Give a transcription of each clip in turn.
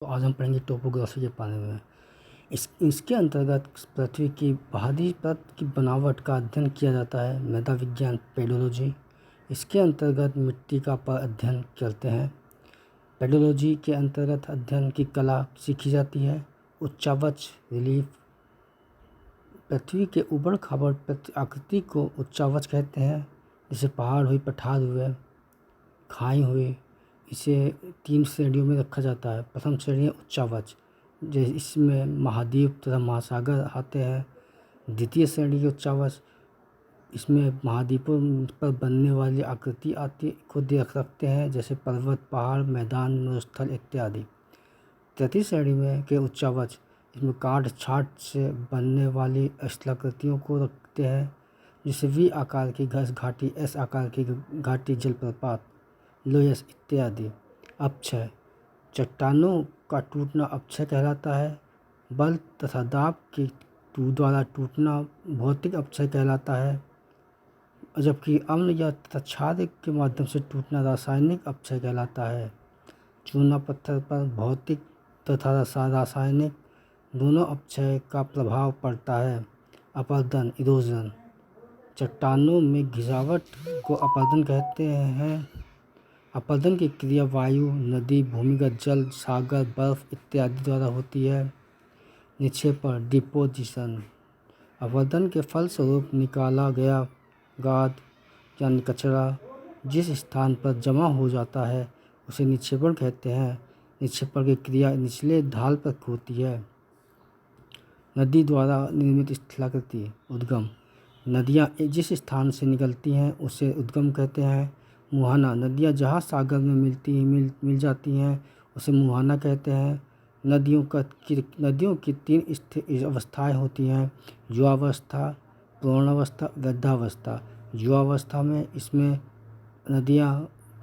तो आज हम पढ़ेंगे टोपोग्राफी के बारे में। इसके अंतर्गत पृथ्वी की बाहरी परत की बनावट का अध्ययन किया जाता है, मृदा विज्ञान पेडोलॉजी। इसके अंतर्गत मिट्टी का अध्ययन करते हैं। पेडोलॉजी के अंतर्गत अध्ययन की कला सीखी जाती है। उच्चावच रिलीफ, पृथ्वी के ऊबड़ खाबड़ आकृति को उच्चावच कहते हैं, जैसे पहाड़ हुई, पठार हुए, खाई हुई। इसे 3 श्रेणियों में रखा जाता है। प्रथम श्रेणी है उच्चावच, जैसे इसमें महाद्वीप तथा महासागर आते हैं। द्वितीय श्रेणी के उच्चावच, इसमें महाद्वीपों पर बनने वाली आकृति आती को देख रखते हैं, जैसे पर्वत, पहाड़, मैदान, मरुस्थल इत्यादि। तृतीय श्रेणी में के उच्चावच, इसमें काट छाट से बनने वाली स्थलाकृतियों को रखते हैं, जैसे वी आकार की घस घाटी, एस आकार की घाटी, जलप्रपात, लोयस इत्यादि। अपक्षय, चट्टानों का टूटना अपक्षय कहलाता है। बल तथा दाब के द्वारा टूटना भौतिक अपक्षय कहलाता है, जबकि अम्ल या तथा क्षार के माध्यम से टूटना रासायनिक अपक्षय कहलाता है। चूना पत्थर पर भौतिक तथा रासायनिक दोनों अपक्षय का प्रभाव पड़ता है। अपरदन, इरोजन, चट्टानों में गिरावट को अपरदन कहते हैं। अपरदन की क्रिया वायु, नदी, भूमिगत जल, सागर, बर्फ इत्यादि द्वारा होती है। निक्षेपण, डिपोजिशन, अपरदन के फलस्वरूप निकाला गया गाद यानी कचरा जिस स्थान पर जमा हो जाता है उसे निक्षेपण कहते हैं। निक्षेपण की क्रिया निचले ढाल पर होती है। नदी द्वारा निर्मित स्थलाकृति, उद्गम, नदियाँ जिस स्थान से निकलती हैं उसे उद्गम कहते हैं। मुहाना, नदियाँ जहाँ सागर में मिल जाती हैं उसे मुहाना कहते हैं। नदियों की 3 अवस्थाएं होती हैं, युवावस्था, पूर्णावस्था, वृद्धावस्था। युवावस्था में इसमें नदियाँ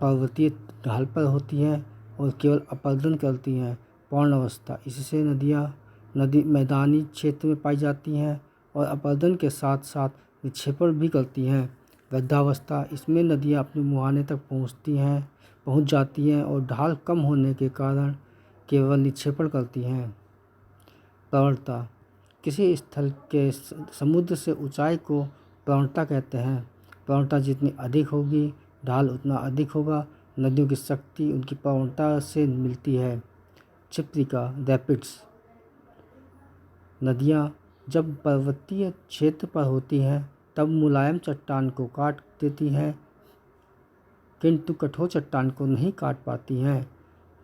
पर्वतीय ढाल पर होती हैं और केवल अपरदन करती हैं। पूर्णावस्था, इससे नदी मैदानी क्षेत्र में पाई जाती हैं और अपरदन के साथ साथ निक्षेपण भी करती हैं। वृद्धावस्था, इसमें नदियाँ अपने मुहाने तक पहुँच जाती हैं और ढाल कम होने के कारण केवल निक्षेपण करती हैं। प्रवणता, किसी स्थल के समुद्र से ऊंचाई को प्रवणता कहते हैं। प्रवणता जितनी अधिक होगी ढाल उतना अधिक होगा। नदियों की शक्ति उनकी प्रवणता से मिलती है। क्षिप्रिका, रैपिड्स, नदियाँ जब पर्वतीय क्षेत्र पर होती हैं तब मुलायम चट्टान को काट देती हैं, किंतु कठोर चट्टान को नहीं काट पाती हैं,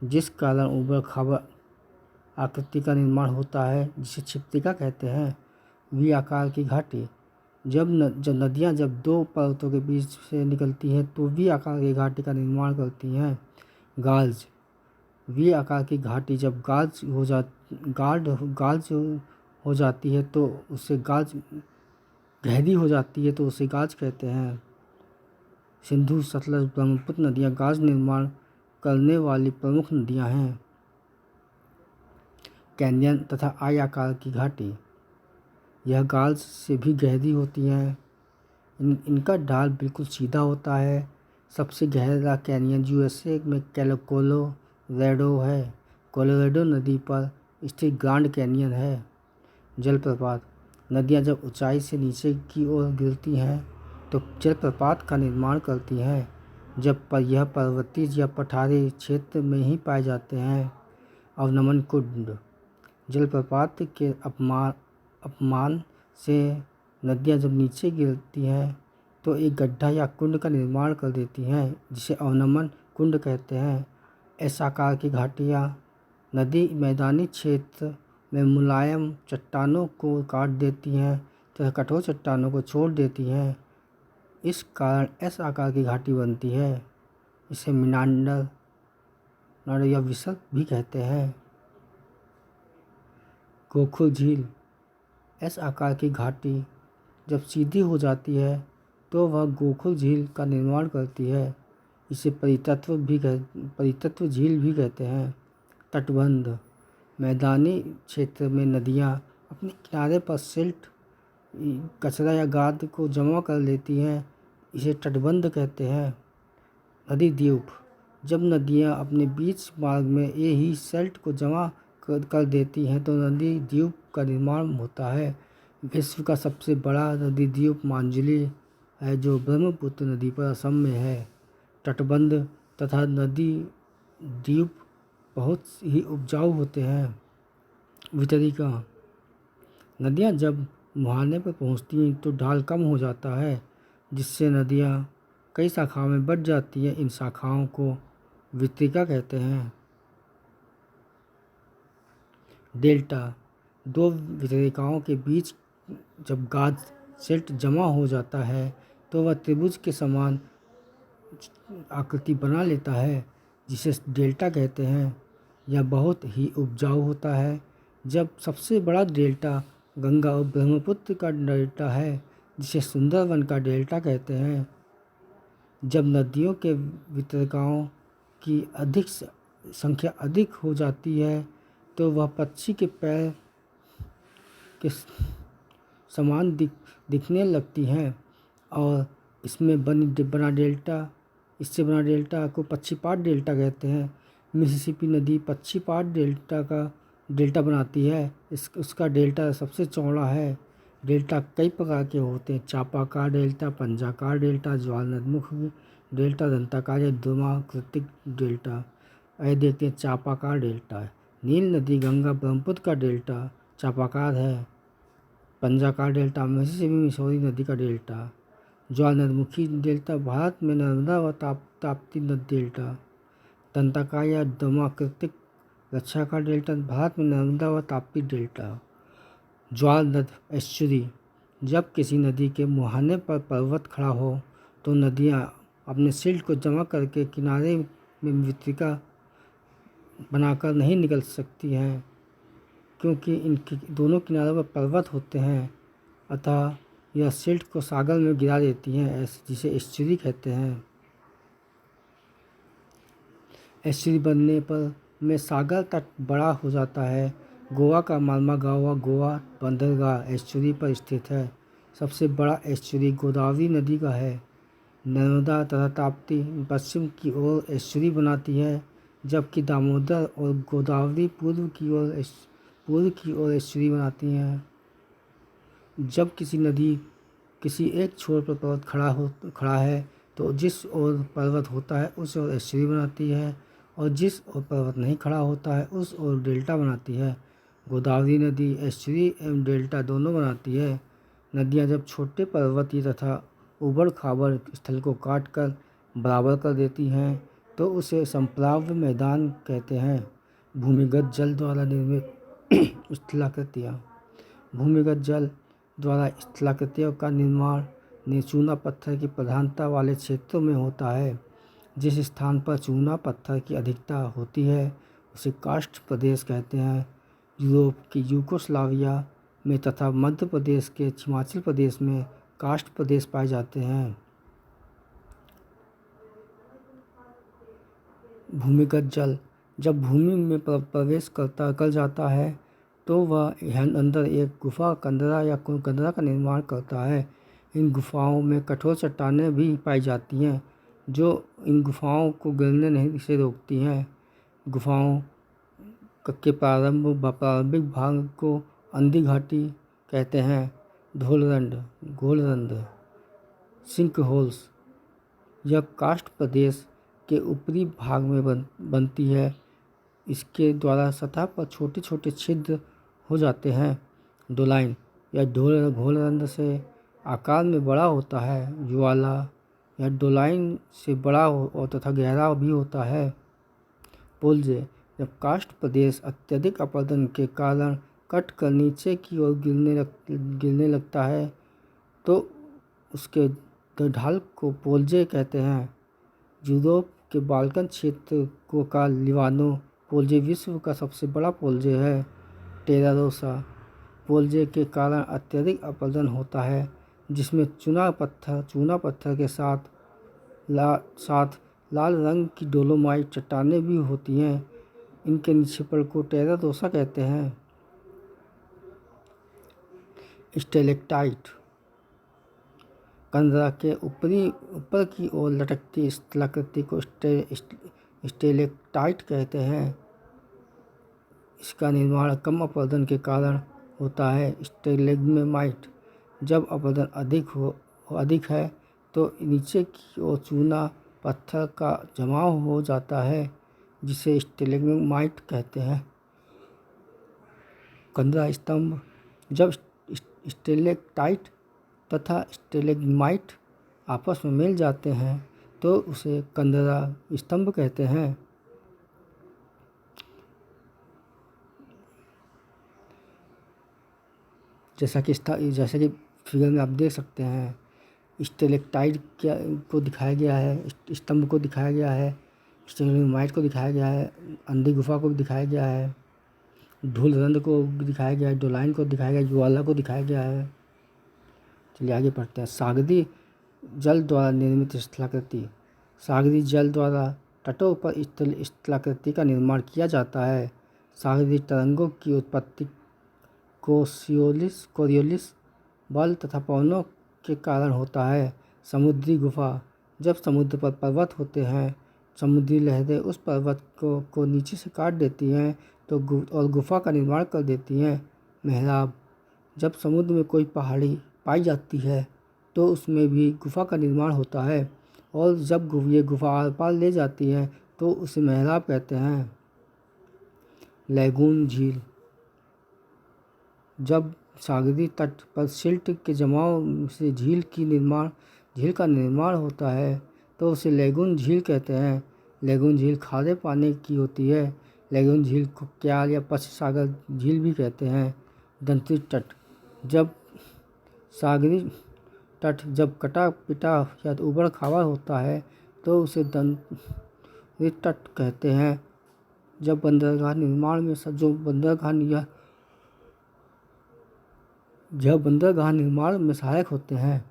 जिस कारण ऊबड़ खाबड़ आकृति का निर्माण होता है, जिसे क्षिप्रिका कहते हैं। वी आकार की घाटी, जब नदियाँ जब 2 पर्वतों के बीच से निकलती हैं तो वी आकार की घाटी का निर्माण करती हैं। गाल्ज, वी आकार की घाटी जब गाल्ज हो जाती है तो उसे गाज गहरी हो जाती है तो उसे गाज कहते हैं। सिंधु, सतलज, ब्रह्मपुत्र नदियाँ गाज निर्माण करने वाली प्रमुख नदियाँ हैं। कैन्यन तथा आई आकार की घाटी, यह गाल्ज से भी गहरी होती हैं। इनका ढाल बिल्कुल सीधा होता है। सबसे गहरा कैनियन यूएसए में कोलोरेडो है। कोलोरेडो नदी पर स्थित ग्रांड कैनियन है। जलप्रपात, नदियाँ जब ऊंचाई से नीचे की ओर गिरती हैं तो जलप्रपात का निर्माण करती हैं, यह पर्वतीय या पठारी क्षेत्र में ही पाए जाते हैं। अवनमन कुंड, जलप्रपात के अपमान से नदियाँ जब नीचे गिरती हैं तो एक गड्ढा या कुंड का निर्माण कर देती हैं, जिसे अवनमन कुंड कहते हैं। एस आकार की घाटियाँ, नदी मैदानी क्षेत्र में मुलायम चट्टानों को काट देती हैं तथा कठोर चट्टानों को छोड़ देती हैं, इस कारण एस आकार की घाटी बनती है। इसे मीनांडर या विसर्ग भी कहते हैं। गोखुर झील, एस आकार की घाटी जब सीधी हो जाती है तो वह गोखुर झील का निर्माण करती है। इसे परितत्व झील भी कहते हैं। तटबंध, मैदानी क्षेत्र में नदियाँ अपने किनारे पर सिल्ट, कचरा या गाद को जमा कर लेती हैं, इसे तटबंध कहते हैं। नदी द्वीप, जब नदियाँ अपने बीच मार्ग में ये ही सल्ट को जमा कर देती हैं तो नदी द्वीप का निर्माण होता है। विश्व का सबसे बड़ा नदी द्वीप माजुली है जो ब्रह्मपुत्र नदी पर असम में है। तटबंध तथा नदी द्वीप बहुत ही उपजाऊ होते हैं। वितरिका नदियाँ जब मुहाने पर पहुँचती हैं तो ढाल कम हो जाता है, जिससे नदियाँ कई शाखाओं में बढ़ जाती हैं। इन शाखाओं को वितरिका कहते हैं। डेल्टा दो वितरिकाओं के बीच जब गाद सिल्ट जमा हो जाता है तो वह त्रिभुज के समान आकृति बना लेता है, जिसे डेल्टा कहते हैं। यह बहुत ही उपजाऊ होता है। जब सबसे बड़ा डेल्टा गंगा और ब्रह्मपुत्र का डेल्टा है, जिसे सुंदरवन का डेल्टा कहते हैं। जब नदियों के वितरकाओं की संख्या अधिक हो जाती है तो वह पक्षी के पैर के समान दिखने लगती हैं और इससे बना डेल्टा को पक्षीपात डेल्टा कहते हैं। मिसिसिपी नदी पक्षीपात डेल्टा बनाती है। उसका डेल्टा सबसे चौड़ा है। डेल्टा कई प्रकार के होते हैं: चापाकार डेल्टा, पंजाकार डेल्टा, ज्वालामुख डेल्टा, दंताकार या द्विमाकृतिक डेल्टा। आइए देखते हैं चापाकार डेल्टा। नील नदी गंगा ब्रह्मपुत्र का डेल्टा चापाकार है। पंजाकार डेल्टा मिसिसिपी मिसौरी नदी का डेल्टा। ज्वालामुखी डेल्टा भारत में नर्मदा व ताप्ती नदी डेल्टा। दंताकार या द्विमाकृतिक रक्षाकार डेल्टा भारत में नर्मदा व ताप्ती डेल्टा। ज्वार नद एस्चुरी जब किसी नदी के मुहाने पर पर्वत खड़ा हो तो नदियाँ अपने सिल्ट को जमा करके किनारे में वितरिका बनाकर नहीं निकल सकती हैं, क्योंकि इनके दोनों किनारों पर पर्वत होते हैं, अतः यह सिल्ट को सागर में गिरा देती हैं, जिसे एस्चुरी कहते हैं। एस्चुरी बनने पर में सागर तट बड़ा हो जाता है। गोवा का मार्मागावा गोवा बंदरगाह एस्चुरी पर स्थित है। सबसे बड़ा एस्चुरी गोदावरी नदी का है। नर्मदा तथा ताप्ती पश्चिम की ओर एस्चुरी बनाती है, जबकि दामोदर और गोदावरी पूर्व की ओर एस्चुरी बनाती हैं। जब किसी नदी किसी एक छोर पर पर्वत खड़ा है तो जिस ओर पर्वत होता है उस ओर एस्चुरी बनाती है, और जिस ओर पर्वत नहीं खड़ा होता है उस ओर डेल्टा बनाती है। गोदावरी नदी एस्चुरी एवं डेल्टा दोनों बनाती है। नदियाँ जब छोटे पर्वतीय तथा उबड़ खाबड़ स्थल को काट कर बराबर कर देती हैं तो उसे संप्लाव्य मैदान कहते हैं। भूमिगत जल द्वारा निर्मित स्थलाकृतियाँ भूमिगत जल द्वारा स्थलाकृतियों का निर्माण चूना पत्थर की प्रधानता वाले क्षेत्रों में होता है। जिस स्थान पर चूना पत्थर की अधिकता होती है उसे कार्स्ट प्रदेश कहते हैं। यूरोप की यूगोस्लाविया में तथा मध्य प्रदेश के हिमाचल प्रदेश में कार्स्ट प्रदेश पाए जाते हैं। भूमिगत जल जब भूमि में प्रवेश कर जाता है तो वह अंदर एक गुफा कंदरा या कंदरा का निर्माण करता है। इन गुफाओं में कठोर चट्टानें भी पाई जाती हैं जो इन गुफाओं को गिरने नहीं से रोकती हैं। गुफाओं के प्रारंभिक भाग को अंधी घाटी कहते हैं। घोलरंध्र सिंक होल्स यह कार्स्ट प्रदेश के ऊपरी भाग में बनती है। इसके द्वारा सतह पर छोटे छोटे छिद्र हो जाते हैं। डोलाइन या घोलरंध्र से आकार में बड़ा होता है। ज्वाला या डोलाइन से बड़ा और तथा गहरा भी होता है। पोल्जे जब कार्स्ट प्रदेश अत्यधिक अपरदन के कारण कट कर नीचे की ओर गिरने लगता है तो उसके ढाल को पोल्जे कहते हैं। यूरोप के बाल्कन क्षेत्र का लिवानो पोल्जे विश्व का सबसे बड़ा पोल्जे है। टेरारोसा पोल्जे के कारण अत्यधिक अपरदन होता है, जिसमें चूना पत्थर के साथ लाल रंग की डोलोमाइट चट्टानें भी होती हैं। इनके निक्षेपण को टेरारोसा कहते हैं। स्टेलेक्टाइट कंदरा के ऊपर की ओर लटकती स्थलाकृति को स्टेलेक्टाइट कहते हैं। इसका निर्माण कम अपवर्तन के कारण होता है। स्टेलेग्माइट, जब अपवर्तन अधिक है तो नीचे की ओर चूना पत्थर का जमाव हो जाता है, जिसे स्टेलेग्माइट कहते हैं। कंदरा स्तंभ, जब स्टेलेक्टाइट तथा स्टेलेग्माइट आपस में मिल जाते हैं तो उसे कंदरा स्तंभ कहते हैं। जैसा कि फिगर में आप देख सकते हैं, स्टेलेक्टाइट को दिखाया गया है, स्तंभ को दिखाया गया है, स्टेलेग्माइट को दिखाया गया है, अंधी गुफा को भी दिखाया गया है, धूल रंध्र को दिखाया गया है, डोलाइन को दिखाया गया है, ज्वाला को दिखाया गया है। चलिए आगे पढ़ते हैं। सागरी जल द्वारा निर्मित स्थलाकृति। सागरी जल द्वारा तटों पर स्थलाकृति का निर्माण किया जाता है। सागरी तरंगों की उत्पत्ति कोरियोलिस बल तथा पवनों के कारण होता है। समुद्री गुफा, जब समुद्र पर पर्वत होते हैं, समुद्री लहरें उस पर्वत को नीचे से काट देती हैं और गुफा का निर्माण कर देती हैं। मेहराब, जब समुद्र में कोई पहाड़ी पाई जाती है तो उसमें भी गुफा का निर्माण होता है, और जब ये गुफा आर पार ले जाती है तो उसे मेहराब कहते हैं। लैगून झील, जब सागरी तट पर सिल्ट के जमाव से झील का निर्माण होता है तो उसे लैगून झील कहते हैं। लैगून झील खारे पानी की होती है। लैगून झील को क्याल या पश्च सागर झील भी कहते हैं। दंत्री तट, जब सागरी तट जब कटा पिटा या उबड़ खाबड़ होता है तो उसे दंत्री तट कहते हैं। जब बंदरगाह निर्माण में सहायक होते हैं।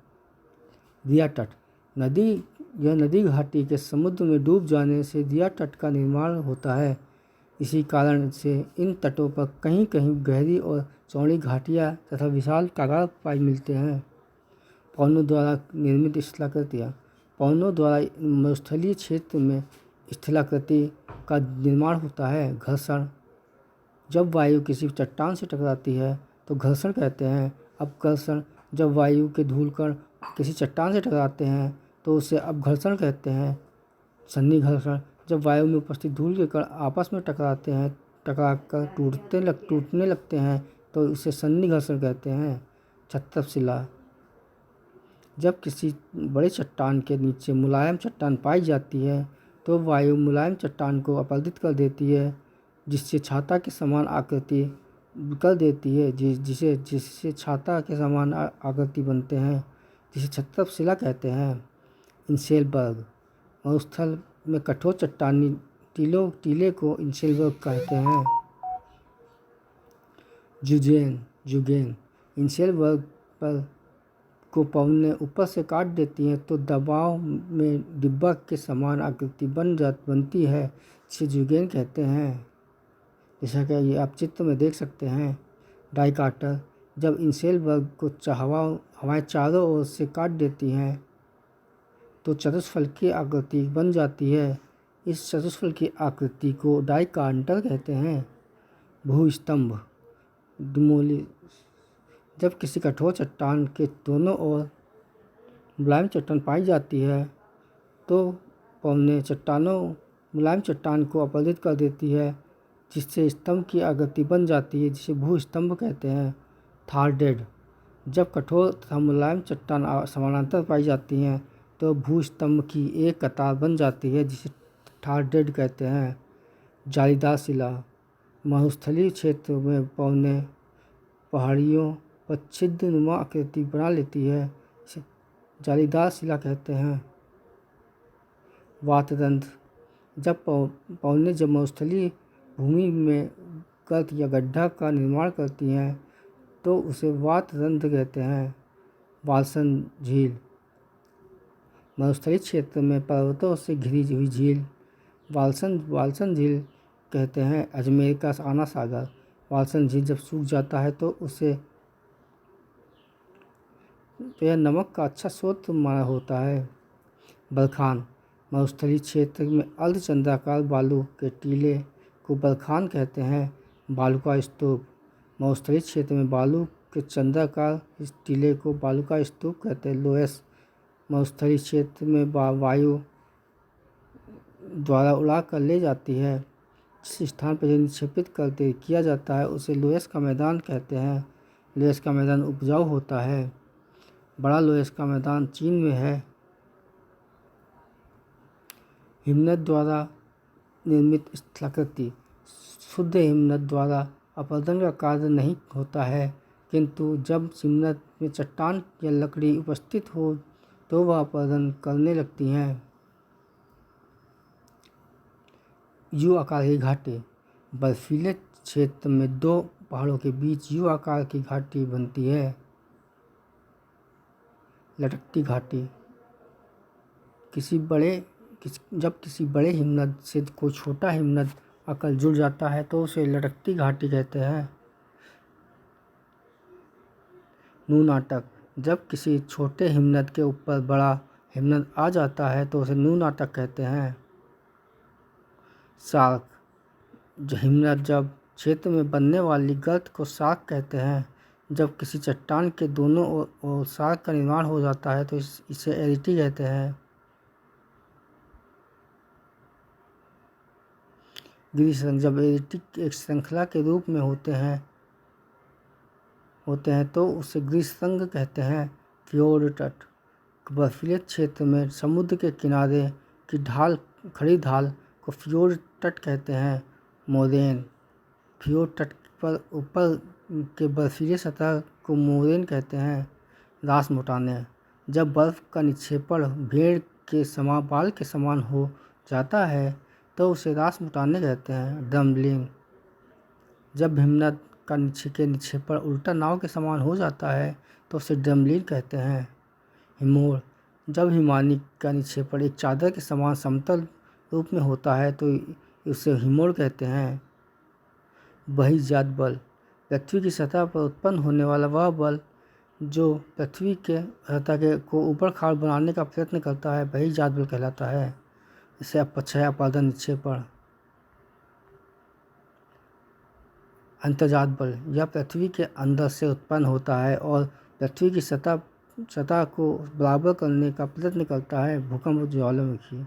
दिया तट, नदी घाटी के समुद्र में डूब जाने से दिया तट का निर्माण होता है। इसी कारण से इन तटों पर कहीं कहीं गहरी और चौड़ी घाटियाँ तथा विशाल कागार पाई मिलते हैं। पवनों द्वारा निर्मित स्थलाकृतियाँ। पवनों द्वारा मरुस्थलीय क्षेत्र में स्थलाकृति का निर्माण होता है। घर्षण, जब वायु किसी चट्टान से टकराती है तो घर्षण कहते हैं। अपघर्षण, जब वायु के धूलकण किसी चट्टान से टकराते हैं तो उसे अपघर्षण कहते हैं। सन्निघर्षण, जब वायु में उपस्थित धूल के कण आपस में टकराकर टूटने लगते हैं तो उसे सन्निघर्षण कहते हैं। छत्तर शिला, जब किसी बड़े चट्टान के नीचे मुलायम चट्टान पाई जाती है तो वायु मुलायम चट्टान को अपरदित कर देती है, जिससे छाता के समान आकृति कर देती है, जिससे छाता के समान आकृति बनते हैं, जिसे छत्तर शिला कहते हैं। इंसेलबर्ग, मरुस्थल में कठोर चट्टानी टीले को इंसेलबर्ग कहते हैं। जुगेन, इंसेलबर्ग पर को पवन ने ऊपर से काट देती हैं तो दबाव में डिब्बा के समान आकृति बनती है, जिसे जुगेन कहते हैं। जैसा कि ये आप चित्र में देख सकते हैं। डाइकाटर, जब इंसेलबर्ग को हवाएं चारों ओर से काट देती हैं तो चतुष्फल की आकृति बन जाती है। इस चतुष्फल की आकृति को डाइकाटर कहते हैं। भूस्तंभ, डिमोलिश, जब किसी कठोर चट्टान के दोनों ओर मुलायम चट्टान पाई जाती है तो पवनें मुलायम चट्टान को अपरदित कर देती है, जिससे स्तंभ की आकृति बन जाती है, जिसे भूस्तंभ कहते हैं। थारडेड, जब कठोर तथा मुलायम चट्टान समानांतर पाई जाती हैं तो भूस्तंभ की एक कतार बन जाती है, जिसे थारडेड कहते हैं। जालीदार शिला, मरुस्थलीय क्षेत्र में पवनें पहाड़ियों पर छिद्रनुमा आकृति बना लेती है, इसे जालीदार शिला कहते हैं। वातरंध्र, जब पवनें मरुस्थलीय भूमि में गर्त या गड्ढा का निर्माण करती हैं तो उसे वातरंध्र कहते हैं। वाल्सन झील, मरुस्थलीय क्षेत्र में पर्वतों से घिरी हुई झील वाल्सन झील कहते हैं। अजमेर का आना सागर, वाल्सन झील जब सूख जाता है तो यह नमक का अच्छा स्रोत माना होता है। बरखान, मरुस्थलीय क्षेत्र में अर्धचंद्राकार बालू के टीले को बलखान कहते हैं। बालू का स्तूप। मरुस्थलीय क्षेत्र में बालू के चंद्राकार इस टीले को बालू का स्तूप कहते हैं। लोयस। मरुस्थलीय क्षेत्र में वायु द्वारा उड़ा कर ले जाती है। जिस स्थान पर निक्षेपित करते किया जाता है उसे लोयस का मैदान कहते हैं। लोयस का मैदान उपजाऊ होता है। बड़ा लोयस का मैदान चीन में है। हिमनद द्वारा निर्मित स्थलाकृति। शुद्ध हिमनद द्वारा अपरदन का कार्य नहीं होता है, किंतु जब हिमनद में चट्टान या लकड़ी उपस्थित हो तो वह अपरदन करने लगती हैं। यू आकार की घाटी। बर्फीले क्षेत्र में दो पहाड़ों के बीच यू आकार की घाटी बनती है। लटकती घाटी। जब किसी बड़े हिमनद से कोई छोटा हिमनद आकर जुड़ जाता है तो उसे लटकती घाटी कहते हैं। नूनाटक। जब किसी छोटे हिमनद के ऊपर बड़ा हिमनद आ जाता है तो उसे नूनाटक कहते हैं। सार्क। हिमनद जब क्षेत्र में बनने वाली गर्त को सार्क कहते हैं। जब किसी चट्टान के दोनों ओर सार्क का निर्माण हो जाता है तो इसे एरिटी कहते हैं। गिरिशृंग। जब एरिटी एक श्रृंखला के रूप में होते हैं तो उसे गिरिशृंग कहते हैं। फ्योर्ड तट। बर्फीले क्षेत्र में समुद्र के किनारे की खड़ी ढाल को फ्योर्ड तट कहते हैं। मोरेन। फ्योर्ड तट पर ऊपर के बर्फीले सतह को मोरेन कहते हैं। रास मोटाने। जब बर्फ का निक्षेपण भेड़ के बाल के समान हो जाता है तो उसे रास मोटाने कहते हैं। ड्रम्बलिंग। जब हिमनद का निक्षेपण उल्टा नाव के समान हो जाता है तो उसे ड्रम्बलिंग कहते हैं। हिमोर। जब हिमानी का निक्षेपण एक चादर के समान समतल रूप में होता है तो उसे हिमोर कहते हैं। बहिर्जात बल। पृथ्वी की सतह पर उत्पन्न होने वाला वह बल जो पृथ्वी के सतह को ऊबड़ खाबड़ बनाने का प्रयत्न करता है बहिर्जात बल कहलाता है। इसे अपक्षय अपादन निक्षेपण। अंतर्जात बल। यह पृथ्वी के अंदर से उत्पन्न होता है और पृथ्वी की सतह को बराबर करने का प्रयत्न करता है। भूकंप, ज्वालामुखी।